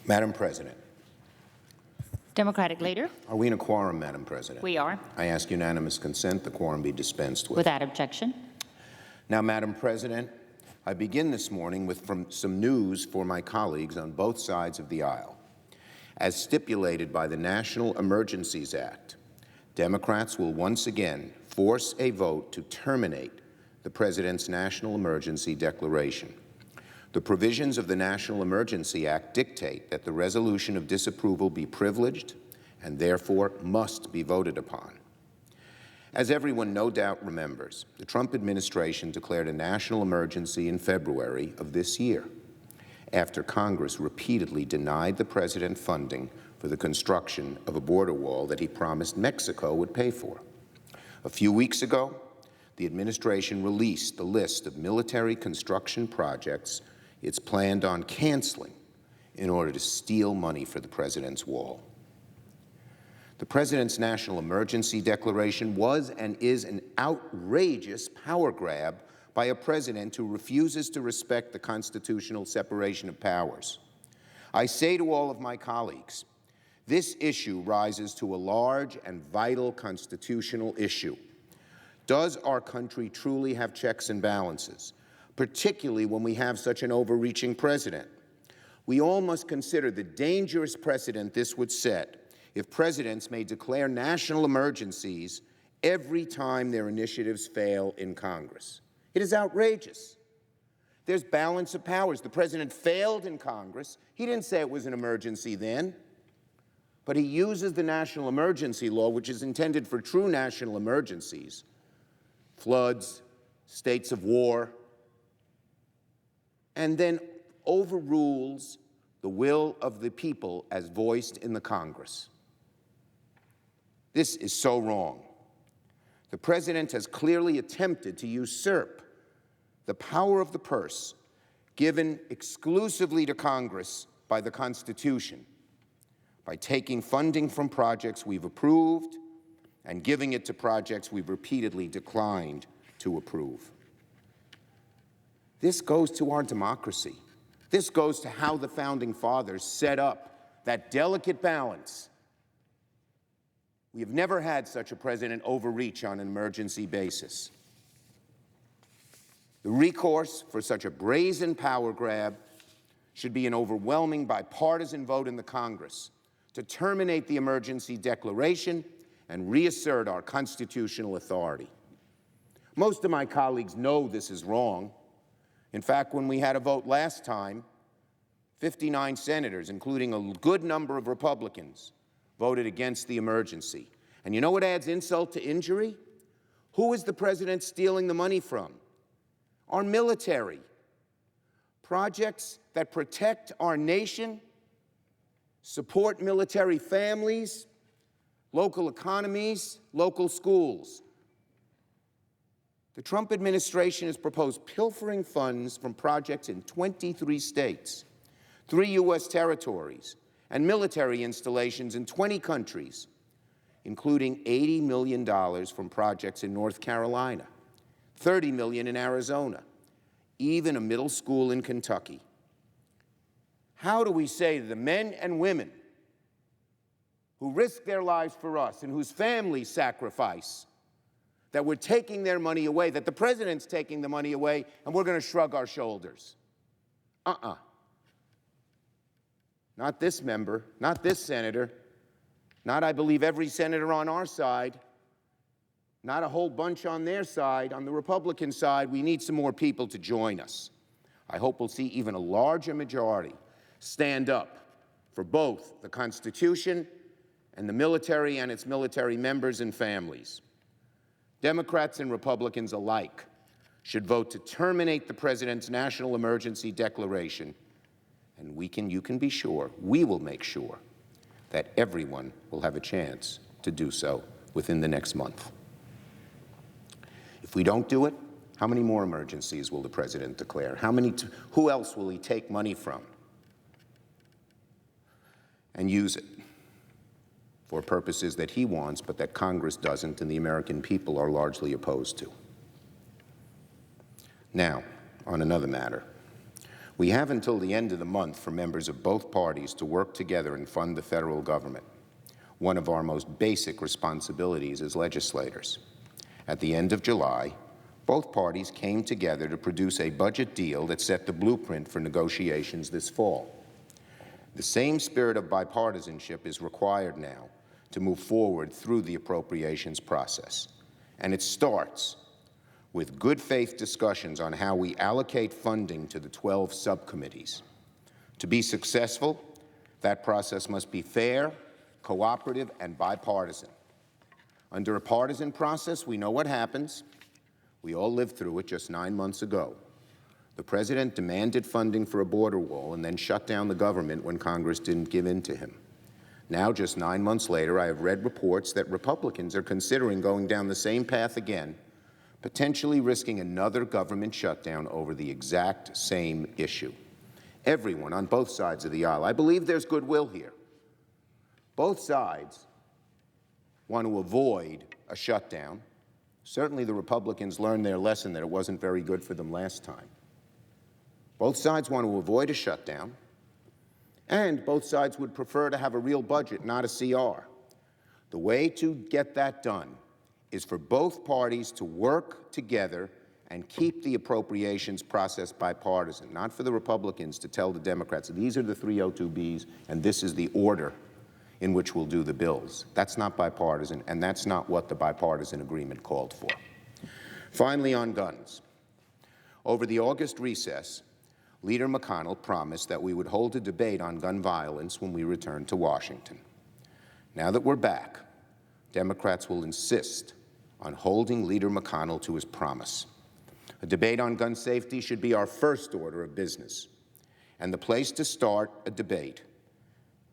Madam President. Democratic Leader. Are we in a quorum, Madam President? We are. I ask unanimous consent the quorum be dispensed with. Without objection. Now, Madam President, I begin this morning with some news for my colleagues on both sides of the aisle. As stipulated by the National Emergencies Act, Democrats will once again force a vote to terminate the President's national emergency declaration. The provisions of the National Emergency Act dictate that the resolution of disapproval be privileged and therefore must be voted upon. As everyone no doubt remembers, the Trump administration declared a national emergency in February of this year, after Congress repeatedly denied the President funding for the construction of a border wall that he promised Mexico would pay for. A few weeks ago, the administration released the list of military construction projects it's planned on canceling in order to steal money for the President's wall. The President's national emergency declaration was and is an outrageous power grab by a President who refuses to respect the constitutional separation of powers. I say to all of my colleagues, this issue rises to a large and vital constitutional issue. Does our country truly have checks and balances, particularly when we have such an overreaching president? We all must consider the dangerous precedent this would set if presidents may declare national emergencies every time their initiatives fail in Congress. It is outrageous. There's balance of powers. The president failed in Congress. He didn't say it was an emergency then, but he uses the national emergency law, which is intended for true national emergencies, floods, states of war, and then overrules the will of the people as voiced in the Congress. This is so wrong. The President has clearly attempted to usurp the power of the purse given exclusively to Congress by the Constitution by taking funding from projects we've approved and giving it to projects we've repeatedly declined to approve. This goes to our democracy. This goes to how the Founding Fathers set up that delicate balance. We have never had such a president overreach on an emergency basis. The recourse for such a brazen power grab should be an overwhelming bipartisan vote in the Congress to terminate the emergency declaration and reassert our constitutional authority. Most of my colleagues know this is wrong. In fact, when we had a vote last time, 59 senators, including a good number of Republicans, voted against the emergency. And you know what adds insult to injury? Who is the president stealing the money from? Our military. Projects that protect our nation, support military families, local economies, local schools. The Trump administration has proposed pilfering funds from projects in 23 states, 3 U.S. territories, and military installations in 20 countries, including $80 million from projects in North Carolina, $30 million in Arizona, even a middle school in Kentucky. How do we say to the men and women who risk their lives for us and whose families sacrifice that we're taking their money away, that the president's taking the money away, and we're going to shrug our shoulders? Not this member, not this senator, not, I believe, every senator on our side, not a whole bunch on their side. On the Republican side, we need some more people to join us. I hope we'll see even a larger majority stand up for both the Constitution and the military and its military members and families. Democrats and Republicans alike should vote to terminate the president's national emergency declaration, and you can be sure, we will make sure that everyone will have a chance to do so within the next month. If we don't do it, how many more emergencies will the president declare? Who else will he take money from and use it for purposes that he wants, but that Congress doesn't and the American people are largely opposed to? Now, on another matter, We have until the end of the month for members of both parties to work together and fund the federal government, one of our most basic responsibilities as legislators. At the end of July, both parties came together to produce a budget deal that set the blueprint for negotiations this fall. The same spirit of bipartisanship is required now to move forward through the appropriations process. And it starts with good faith discussions on how we allocate funding to the 12 subcommittees. To be successful, that process must be fair, cooperative, and bipartisan. Under a partisan process, we know what happens. We all lived through it just 9 months ago. The President demanded funding for a border wall and then shut down the government when Congress didn't give in to him. Now, just 9 months later, I have read reports that Republicans are considering going down the same path again, potentially risking another government shutdown over the exact same issue. Everyone on both sides of the aisle, I believe there's goodwill here. Both sides want to avoid a shutdown. Certainly the Republicans learned their lesson that it wasn't very good for them last time. Both sides want to avoid a shutdown, and both sides would prefer to have a real budget, not a CR. The way to get that done is for both parties to work together and keep the appropriations process bipartisan, not for the Republicans to tell the Democrats, these are the 302Bs and this is the order in which we'll do the bills. That's not bipartisan, and that's not what the bipartisan agreement called for. Finally, on guns. Over the August recess, Leader McConnell promised that we would hold a debate on gun violence when we return to Washington. Now that we're back, Democrats will insist on holding Leader McConnell to his promise. A debate on gun safety should be our first order of business, and the place to start a debate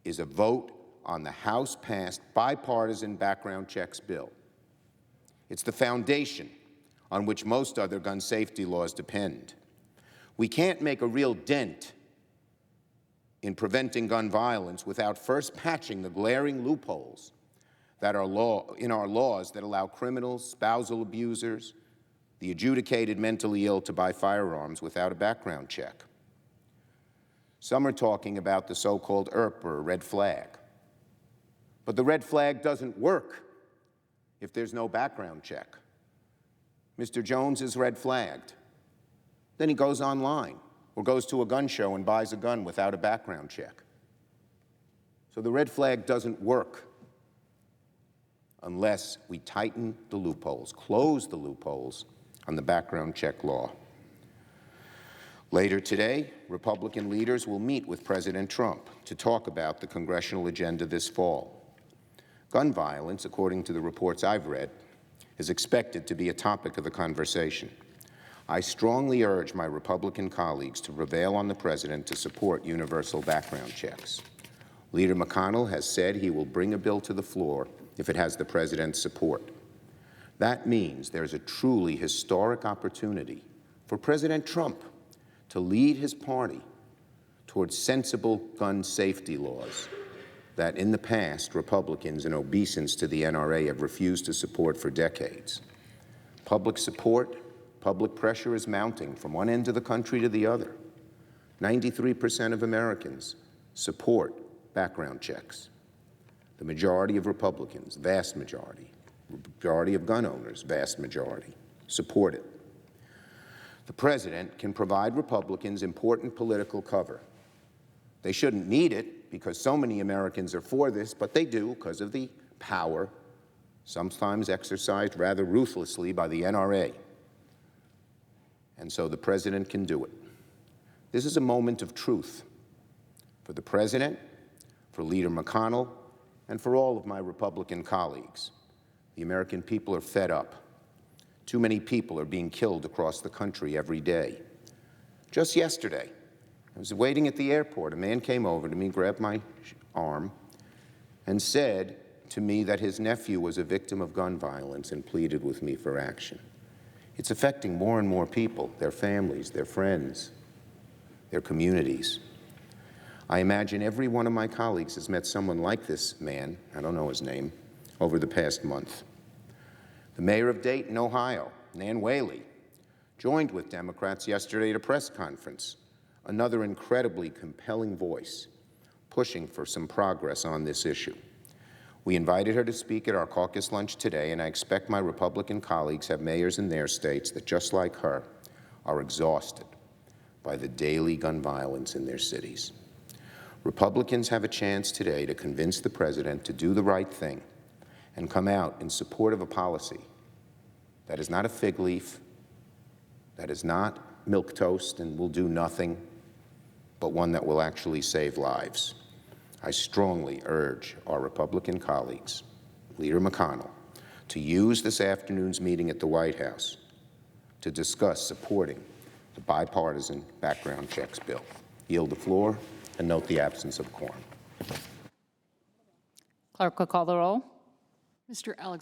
is a vote on the House-passed bipartisan background checks bill. It's the foundation on which most other gun safety laws depend. We can't make a real dent in preventing gun violence without first patching the glaring loopholes that are in our laws that allow criminals, spousal abusers, the adjudicated mentally ill to buy firearms without a background check. Some are talking about the so-called ERP, or red flag. But the red flag doesn't work if there's no background check. Mr. Jones is red flagged. Then he goes online or goes to a gun show and buys a gun without a background check. So the red flag doesn't work unless we tighten the loopholes, close the loopholes on the background check law. Later today, Republican leaders will meet with President Trump to talk about the congressional agenda this fall. Gun violence, according to the reports I've read, is expected to be a topic of the conversation. I strongly urge my Republican colleagues to prevail on the President to support universal background checks. Leader McConnell has said he will bring a bill to the floor if it has the President's support. That means there's a truly historic opportunity for President Trump to lead his party towards sensible gun safety laws that in the past Republicans and obeisance to the NRA have refused to support for decades. Public support, public pressure is mounting from one end of the country to the other. 93% of Americans support background checks. The majority of Republicans, vast majority of gun owners, vast majority, support it. The President can provide Republicans important political cover. They shouldn't need it because so many Americans are for this, but they do because of the power, sometimes exercised rather ruthlessly by the NRA. And so the President can do it. This is a moment of truth for the President, for Leader McConnell, and for all of my Republican colleagues. The American people are fed up. Too many people are being killed across the country every day. Just yesterday, I was waiting at the airport. A man came over to me, grabbed my arm, and said to me that his nephew was a victim of gun violence and pleaded with me for action. It's affecting more and more people, their families, their friends, their communities. I imagine every one of my colleagues has met someone like this man, I don't know his name, over the past month. The mayor of Dayton, Ohio, Nan Whaley, joined with Democrats yesterday at a press conference another incredibly compelling voice pushing for some progress on this issue. We invited her to speak at our caucus lunch today, and I expect my Republican colleagues have mayors in their states that, just like her, are exhausted by the daily gun violence in their cities. Republicans have a chance today to convince the President to do the right thing and come out in support of a policy that is not a fig leaf, that is not milquetoast and will do nothing, but one that will actually save lives. I strongly urge our Republican colleagues, Leader McConnell, to use this afternoon's meeting at the White House to discuss supporting the bipartisan background checks bill. Yield the floor and note the absence of quorum. Clerk will call the roll. Mr. Alexander.